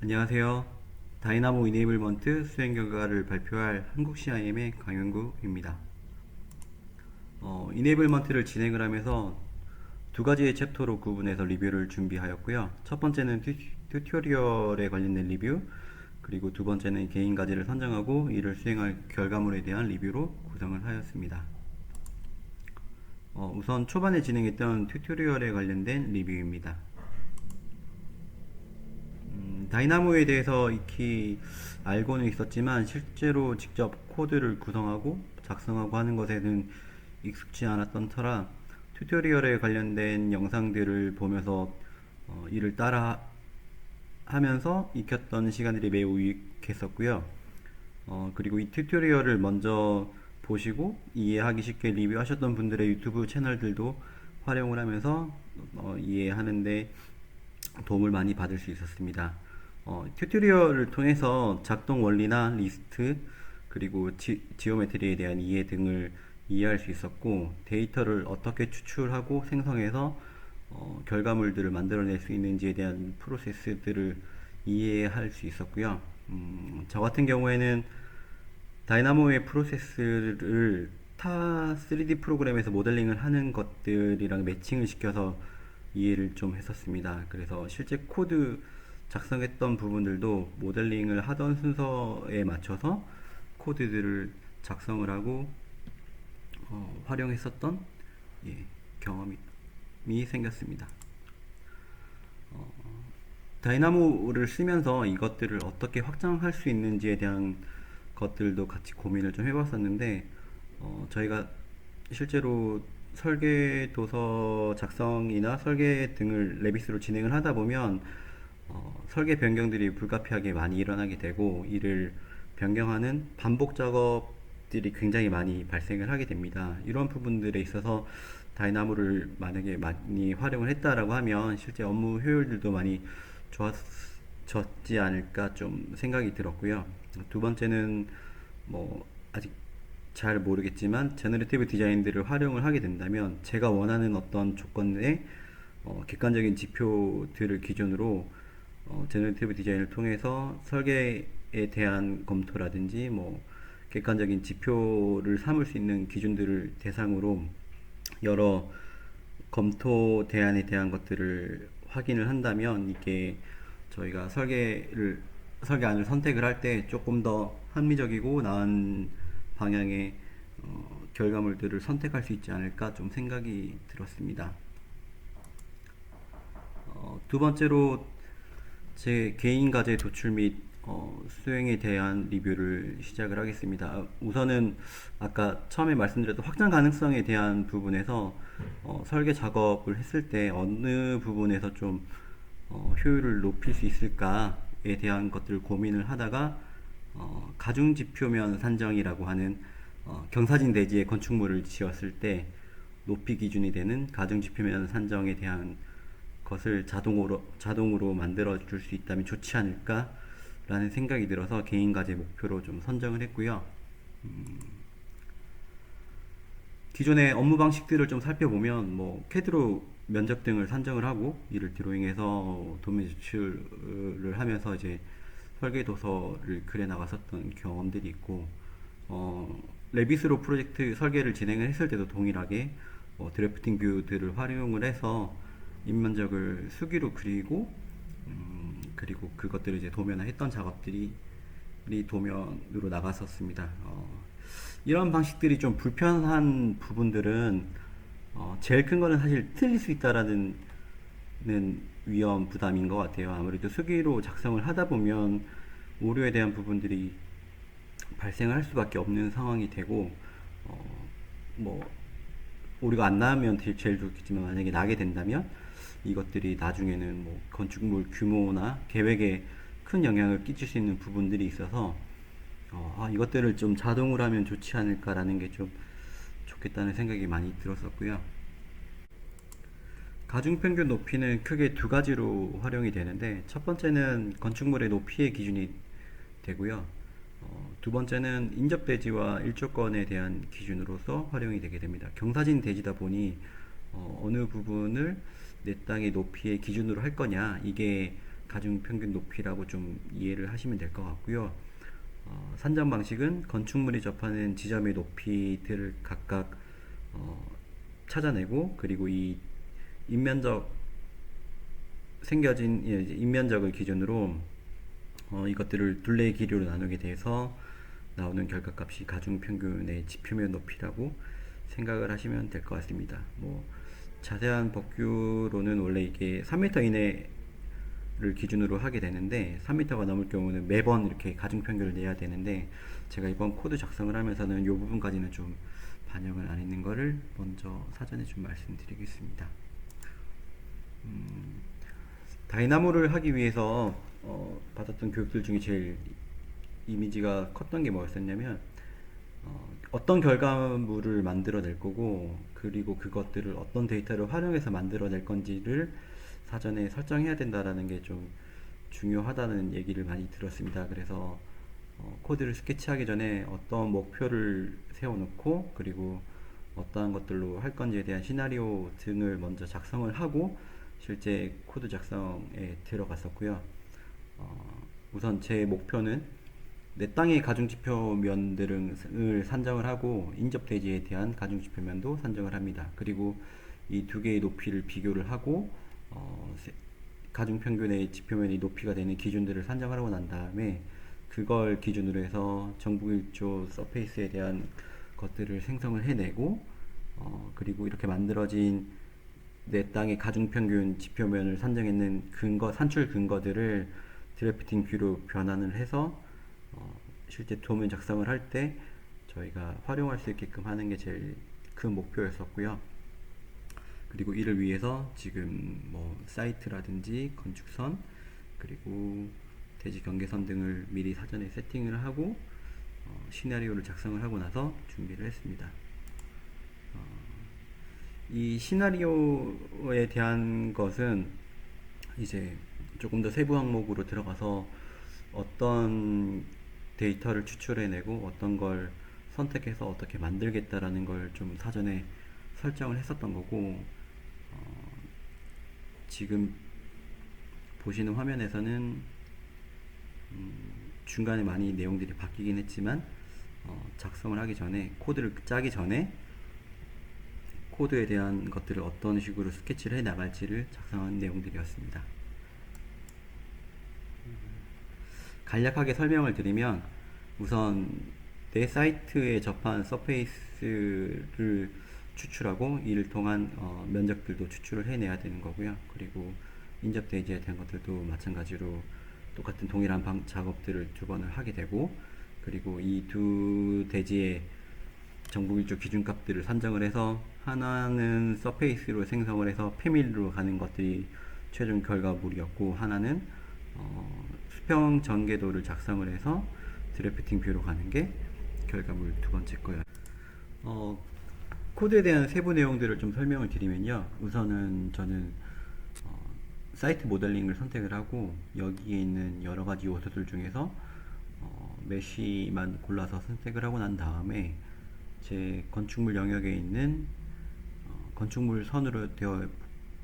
안녕하세요. 다이나모 이네이블먼트 수행 결과를 발표할 한국 CIM의 강영구입니다. 이네이블먼트를 진행을 하면서 두 가지의 챕터로 구분해서 리뷰를 준비하였고요. 첫 번째는 튜토리얼에 관련된 리뷰, 그리고 두 번째는 개인 과제를 선정하고 이를 수행할 결과물에 대한 리뷰로 구성을 하였습니다. 우선 초반에 진행했던 튜토리얼에 관련된 리뷰입니다. 다이나모에 대해서 익히 알고는 있었지만 실제로 직접 코드를 구성하고 작성하고 하는 것에는 익숙지 않았던 터라 튜토리얼에 관련된 영상들을 보면서 이를 따라 하면서 익혔던 시간들이 매우 유익했었고요. 그리고 이 튜토리얼을 먼저 보시고 이해하기 쉽게 리뷰하셨던 분들의 유튜브 채널들도 활용을 하면서 이해하는데 도움을 많이 받을 수 있었습니다. 튜토리얼을 통해서 작동 원리나 리스트, 그리고 지오메트리에 대한 이해 등을 이해할 수 있었고, 데이터를 어떻게 추출하고 생성해서 결과물들을 만들어낼 수 있는지에 대한 프로세스들을 이해할 수 있었고요. 저 같은 경우에는 다이나모의 프로세스를 타 3D 프로그램에서 모델링을 하는 것들이랑 매칭을 시켜서 이해를 좀 했었습니다. 그래서 실제 코드 작성했던 부분들도 모델링을 하던 순서에 맞춰서 코드들을 작성을 하고 활용했었던 경험이 생겼습니다. 다이나모를 쓰면서 이것들을 어떻게 확장할 수 있는지에 대한 것들도 같이 고민을 좀 해봤었는데, 저희가 실제로 설계 도서 작성이나 설계 등을 레빗으로 진행을 하다 보면 설계 변경들이 불가피하게 많이 일어나게 되고, 이를 변경하는 반복 작업들이 굉장히 많이 발생을 하게 됩니다. 이런 부분들에 있어서 다이나모를 만약에 많이 활용을 했다라고 하면 실제 업무 효율들도 많이 좋아졌지 않을까 좀 생각이 들었고요. 두 번째는 아직 잘 모르겠지만 제너레이티브 디자인들을 활용을 하게 된다면 제가 원하는 어떤 조건의 객관적인 지표들을 기준으로 제너레이티브 디자인을 통해서 설계에 대한 검토라든지 객관적인 지표를 삼을 수 있는 기준들을 대상으로 여러 검토 대안에 대한 것들을 확인을 한다면 이게 저희가 설계안을 선택을 할 때 조금 더 합리적이고 나은 방향의 결과물들을 선택할 수 있지 않을까 좀 생각이 들었습니다. 두 번째로 제 개인 과제 도출 및 수행에 대한 리뷰를 시작을 하겠습니다. 우선은 아까 처음에 말씀드렸던 확장 가능성에 대한 부분에서 설계 작업을 했을 때 어느 부분에서 좀 효율을 높일 수 있을까에 대한 것들을 고민을 하다가 가중지표면 산정이라고 하는 경사진 대지에 건축물을 지었을 때 높이 기준이 되는 가중지표면 산정에 대한 것을 자동으로 만들어 줄 수 있다면 좋지 않을까라는 생각이 들어서 개인 과제 목표로 좀 선정을 했고요. 기존의 업무 방식들을 좀 살펴보면 캐드로 면적 등을 산정을 하고 이를 드로잉해서 도면 제출을 하면서 이제 설계 도서를 그려 나갔었던 경험들이 있고, 레빗으로 프로젝트 설계를 진행을 했을 때도 동일하게 드래프팅 뷰들을 활용을 해서 인면적을 수기로 그리고 그리고 그것들을 이제 도면화했던 작업들이 도면으로 나갔었습니다. 이런 방식들이 좀 불편한 부분들은 제일 큰 거는 사실 틀릴 수 있다라는 위험 부담인 것 같아요. 아무래도 수기로 작성을 하다 보면 오류에 대한 부분들이 발생을 할 수밖에 없는 상황이 되고, 뭐 오류가 안 나면 제일 좋겠지만 만약에 나게 된다면 이것들이 나중에는 건축물 규모나 계획에 큰 영향을 끼칠 수 있는 부분들이 있어서 이것들을 좀 자동으로 하면 좋지 않을까라는 게 좀 좋겠다는 생각이 많이 들었었고요. 가중평균 높이는 크게 두 가지로 활용이 되는데, 첫 번째는 건축물의 높이의 기준이 되고요. 두 번째는 인접 대지와 일조권에 대한 기준으로서 활용이 되게 됩니다. 경사진 대지다 보니 어느 부분을 내 땅의 높이의 기준으로 할 거냐, 이게 가중평균 높이라고 좀 이해를 하시면 될 것 같고요. 산정 방식은 건축물이 접하는 지점의 높이들을 각각 찾아내고, 그리고 이 인면적 생겨진 인면적을 기준으로 이것들을 둘레의 길이로 나누게 돼서 나오는 결과값이 가중평균의 지표면 높이라고 생각을 하시면 될 것 같습니다. 뭐 자세한 법규로는 원래 이게 3m 이내를 기준으로 하게 되는데, 3m가 넘을 경우는 매번 이렇게 가중평균을 내야 되는데, 제가 이번 코드 작성을 하면서는 이 부분까지는 좀 반영을 안 했는 거를 먼저 사전에 좀 말씀드리겠습니다. 다이나모를 하기 위해서 받았던 교육들 중에 제일 이미지가 컸던 게 뭐였었냐면, 어떤 결과물을 만들어낼 거고, 그리고 그것들을 어떤 데이터를 활용해서 만들어낼 건지를 사전에 설정해야 된다라는 게 좀 중요하다는 얘기를 많이 들었습니다. 그래서 코드를 스케치하기 전에 어떤 목표를 세워놓고, 그리고 어떠한 것들로 할 건지에 대한 시나리오 등을 먼저 작성을 하고 실제 코드 작성에 들어갔었고요. 우선 제 목표는 내 땅의 가중지표면들을 산정을 하고, 인접대지에 대한 가중지표면도 산정을 합니다. 그리고 이 두 개의 높이를 비교를 하고 가중평균의 지표면이 높이가 되는 기준들을 산정하고 난 다음에, 그걸 기준으로 해서 정부일조 서페이스에 대한 것들을 생성을 해내고, 그리고 이렇게 만들어진 내 땅의 가중평균 지표면을 산정했는 산출 근거들을 드래프팅 뷰로 변환을 해서 실제 도면 작성을 할 때 저희가 활용할 수 있게끔 하는 게 제일 큰 목표였었고요. 그리고 이를 위해서 지금 뭐 사이트라든지 건축선, 그리고 대지 경계선 등을 미리 사전에 세팅을 하고 시나리오를 작성을 하고 나서 준비를 했습니다. 이 시나리오에 대한 것은 이제 조금 더 세부 항목으로 들어가서 어떤 데이터를 추출해내고 어떤 걸 선택해서 어떻게 만들겠다라는 걸 좀 사전에 설정을 했었던 거고, 지금 보시는 화면에서는 중간에 많이 내용들이 바뀌긴 했지만 작성을 하기 전에, 코드를 짜기 전에 코드에 대한 것들을 어떤 식으로 스케치를 해 나갈지를 작성한 내용들이었습니다. 간략하게 설명을 드리면, 우선 내 사이트에 접한 서페이스를 추출하고 이를 통한 면적들도 추출을 해내야 되는 거고요. 그리고 인접 대지에 대한 것들도 마찬가지로 똑같은 동일한 작업들을 두 번을 하게 되고, 그리고 이 두 대지의 정부일조 기준값들을 산정을 해서, 하나는 서페이스로 생성을 해서 패밀리로 가는 것들이 최종 결과물이었고, 하나는 수평 전개도를 작성을 해서 드래프팅 뷰로 가는 게 결과물 두 번째 거예요. 코드에 대한 세부 내용들을 좀 설명을 드리면요. 우선은 저는 사이트 모델링을 선택을 하고, 여기에 있는 여러 가지 요소들 중에서 메쉬만 골라서 선택을 하고 난 다음에, 제 건축물 영역에 있는 건축물 선으로 되어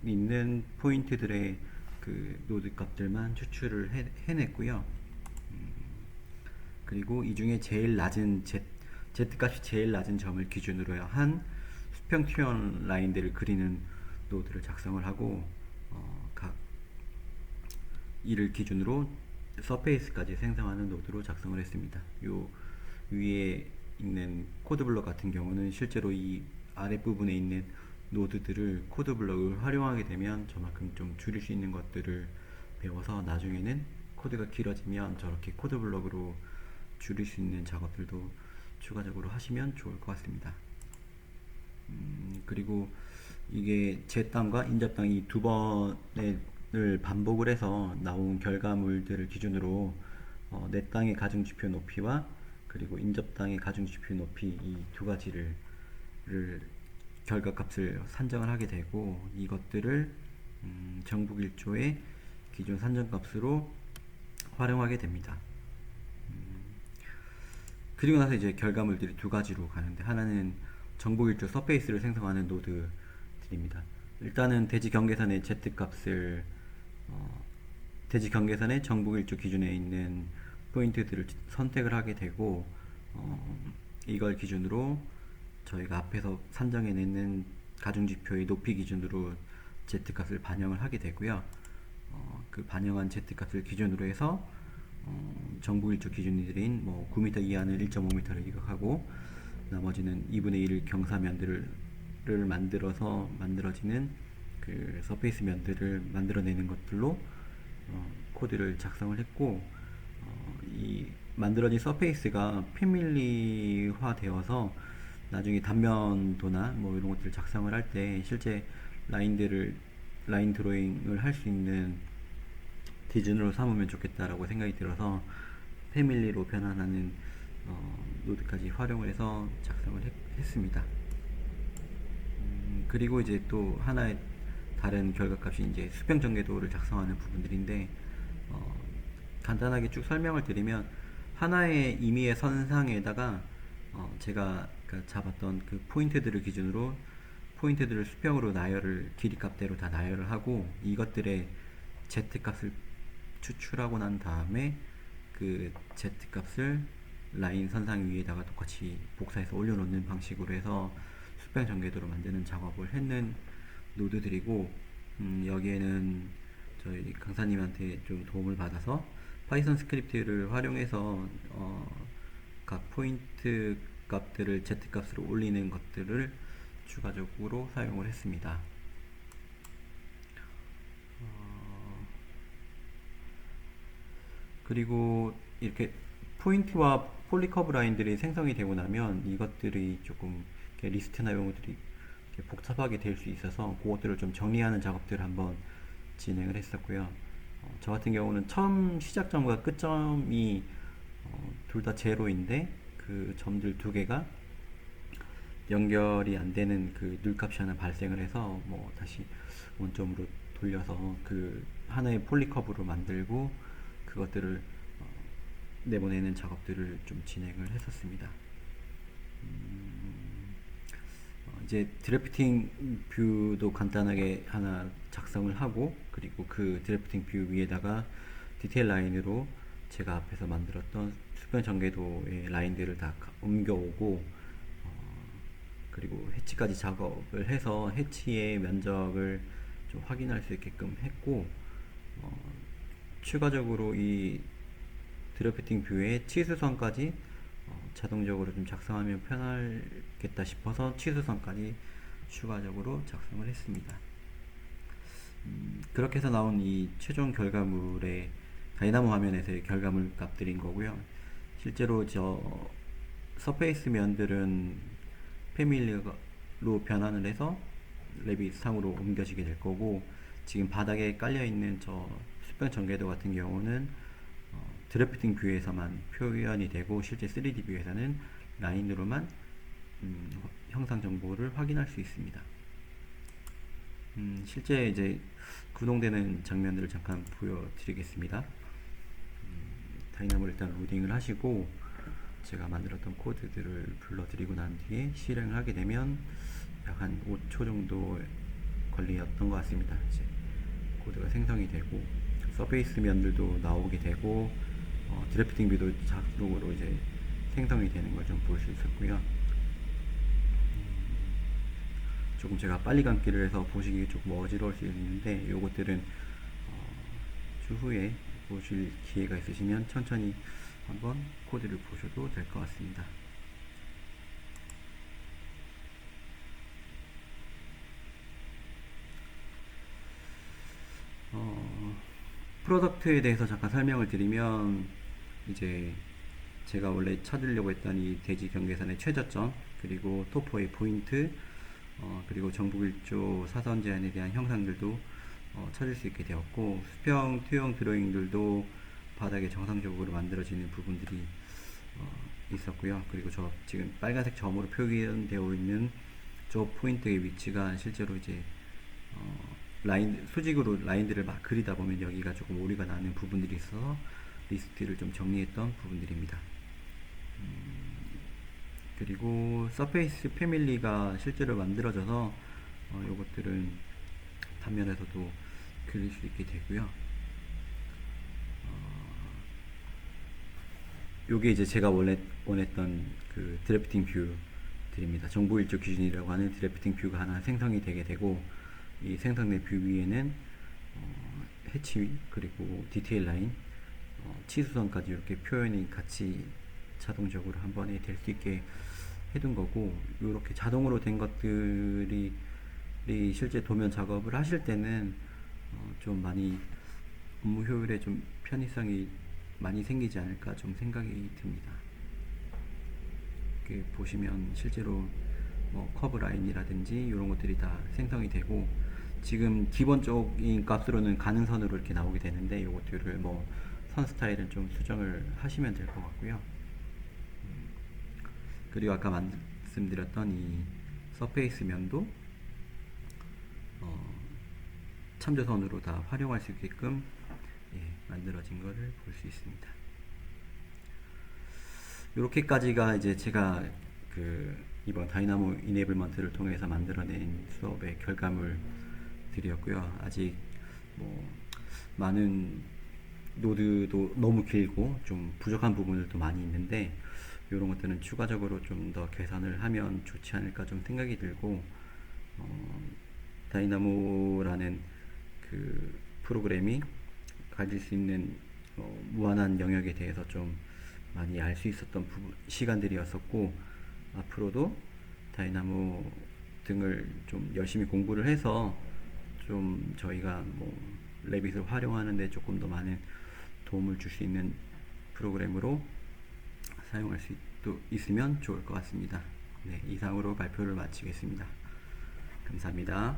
있는 포인트들의 그 노드 값들만 추출을 해냈고요. 그리고 이 중에 제일 낮은 Z 값이 제일 낮은 점을 기준으로 한 수평 튀어나온 라인들을 그리는 노드를 작성을 하고, 각 이를 기준으로 서페이스까지 생성하는 노드로 작성을 했습니다. 요 위에 있는 코드 블럭 같은 경우는 실제로 이 아랫부분에 있는 노드들을 코드 블럭을 활용하게 되면 저만큼 좀 줄일 수 있는 것들을 배워서, 나중에는 코드가 길어지면 저렇게 코드 블럭으로 줄일 수 있는 작업들도 추가적으로 하시면 좋을 것 같습니다. 그리고 이게 제 땅과 인접 땅 이 두 번을 반복을 해서 나온 결과물들을 기준으로 내 땅의 가중지표 높이와 그리고 인접 땅의 가중지표 높이, 이 두 가지를 결과값을 산정을 하게 되고, 이것들을 정부 일조의 기존 산정값으로 활용하게 됩니다. 그리고 나서 이제 결과물들이 두 가지로 가는데, 하나는 정보 일조 서페이스를 생성하는 노드들입니다. 일단은 대지 경계선의 Z 값을 대지 경계선의 정북 일조 기준에 있는 포인트들을 선택을 하게 되고 이걸 기준으로 저희가 앞에서 산정해내는 가중지표의 높이 기준으로 Z값을 반영을 하게 되고요. 그 반영한 Z값을 기준으로 해서 정북 일조 기준들인 뭐 9m 이하는 1.5m를 이격하고 나머지는 2분의 1 경사면들을 만들어서 만들어지는 그 서페이스 면들을 만들어내는 것들로 코드를 작성을 했고 이 만들어진 서페이스가 패밀리화 되어서 나중에 단면도나 뭐 이런 것들을 작성을 할 때 실제 라인 드로잉을 할 수 있는 기준으로 삼으면 좋겠다라고 생각이 들어서 패밀리로 변환하는 노드까지 활용을 해서 작성을 했습니다. 그리고 이제 또 하나의 다른 결과값이 이제 수평 전개도를 작성하는 부분들인데 간단하게 쭉 설명을 드리면 하나의 임의의 선상에다가 제가 잡았던 그 포인트들을 기준으로 포인트들을 수평으로 나열을 길이값대로 다 나열을 하고 이것들의 Z값을 추출하고 난 다음에 그 Z값을 라인 선상 위에다가 똑같이 복사해서 올려놓는 방식으로 해서 수평 전개도로 만드는 작업을 했는 노드들이고 여기에는 저희 강사님한테 좀 도움을 받아서 파이썬 스크립트를 활용해서 각 포인트 값들을 Z값으로 올리는 것들을 추가적으로 사용을 했습니다. 그리고 이렇게 포인트와 폴리커브 라인들이 생성이 되고 나면 이것들이 조금 리스트나 이런 것들이 복잡하게 될 수 있어서 그것들을 좀 정리하는 작업들을 한번 진행을 했었고요. 저 같은 경우는 처음 시작점과 끝점이 둘 다 제로인데 그 점들 두 개가 연결이 안 되는 그 눌값이 하나 발생을 해서 뭐 다시 원점으로 돌려서 그 하나의 폴리커브로 만들고 그것들을 내보내는 작업들을 좀 진행을 했었습니다. 이제 드래프팅 뷰도 간단하게 하나 작성을 하고 그리고 그 드래프팅 뷰 위에다가 디테일 라인으로 제가 앞에서 만들었던 수평 전개도의 라인들을 다 옮겨오고 그리고 해치까지 작업을 해서 해치의 면적을 좀 확인할 수 있게끔 했고 추가적으로 이 드래프팅 뷰에 치수선까지 자동적으로 좀 작성하면 편하겠다 싶어서 치수선까지 추가적으로 작성을 했습니다. 그렇게 해서 나온 이 최종 결과물의 다이나모 화면에서의 결과물 값들인 거고요. 실제로 저 서페이스 면들은 패밀리로 변환을 해서 레빗 상으로 옮겨지게 될 거고 지금 바닥에 깔려있는 저 수평 전개도 같은 경우는 드래프팅 뷰에서만 표현이 되고 실제 3D 뷰에서는 라인으로만 형상 정보를 확인할 수 있습니다. 실제 이제 구동되는 장면들을 잠깐 보여드리겠습니다. 다이나모를 일단 로딩을 하시고 제가 만들었던 코드들을 불러드리고 난 뒤에 실행을 하게 되면 약 한 5초 정도 걸렸던 것 같습니다. 이제 코드가 생성이 되고 서페이스 면들도 나오게 되고 드래프팅 뷰도 자동으로 이제 생성이 되는 걸 좀 볼 수 있었고요. 조금 제가 빨리 감기를 해서 보시기 조금 어지러울 수 있는데 요것들은 추후에 보실 기회가 있으시면 천천히 한번 코드를 보셔도 될 것 같습니다. 프로덕트에 대해서 잠깐 설명을 드리면 이제 제가 원래 찾으려고 했던 이 대지 경계선의 최저점 그리고 토포의 포인트 그리고 정북일조 사선 제한에 대한 형상들도 찾을 수 있게 되었고 수평 투영 드로잉들도 바닥에 정상적으로 만들어지는 부분들이 있었고요. 그리고 저 지금 빨간색 점으로 표기되어 있는 저 포인트의 위치가 실제로 이제 수직으로 라인들을 막 그리다 보면 여기가 조금 오류가 나는 부분들이 있어서 리스트를 좀 정리했던 부분들입니다. 그리고 서페이스 패밀리가 실제로 만들어져서 요것들은 단면에서도 그릴 수 있게 되고요. 요게 이제 제가 원래 원했던 그 드래프팅 뷰들입니다. 정보 일조 기준이라고 하는 드래프팅 뷰가 하나 생성이 되게 되고, 이 생성된 뷰 위에는 해치 그리고 디테일 라인, 치수선까지 이렇게 표현이 같이 자동적으로 한 번에 될 수 있게 해둔 거고, 이렇게 자동으로 된 것들이 실제 도면 작업을 하실 때는 좀 많이 업무 효율에 좀 편의성이 많이 생기지 않을까 좀 생각이 듭니다. 이렇게 보시면 실제로 뭐 커브 라인이라든지 이런 것들이 다 생성이 되고, 지금 기본적인 값으로는 가는 선으로 이렇게 나오게 되는데, 이것들을 뭐 선 스타일은 좀 수정을 하시면 될 것 같고요. 그리고 아까 말씀드렸던 이 서페이스 면도 참조선으로 다 활용할 수 있게끔 만들어진 것을 볼 수 있습니다. 이렇게까지가 이제 제가 그 이번 다이나모 이네이블먼트를 통해서 만들어낸 수업의 결과물들이었고요. 아직 뭐 많은 노드도 너무 길고 좀 부족한 부분들도 많이 있는데, 이런 것들은 추가적으로 좀 더 개선을 하면 좋지 않을까 좀 생각이 들고, 다이나모라는 그 프로그램이 가질 수 있는 무한한 영역에 대해서 좀 많이 알 수 있었던 시간들이었었고, 앞으로도 다이나모 등을 좀 열심히 공부를 해서 좀 저희가 뭐 레빗을 활용하는데 조금 더 많은 도움을 줄 수 있는 프로그램으로 사용할 수 있으면 좋을 것 같습니다. 네, 이상으로 발표를 마치겠습니다. 감사합니다.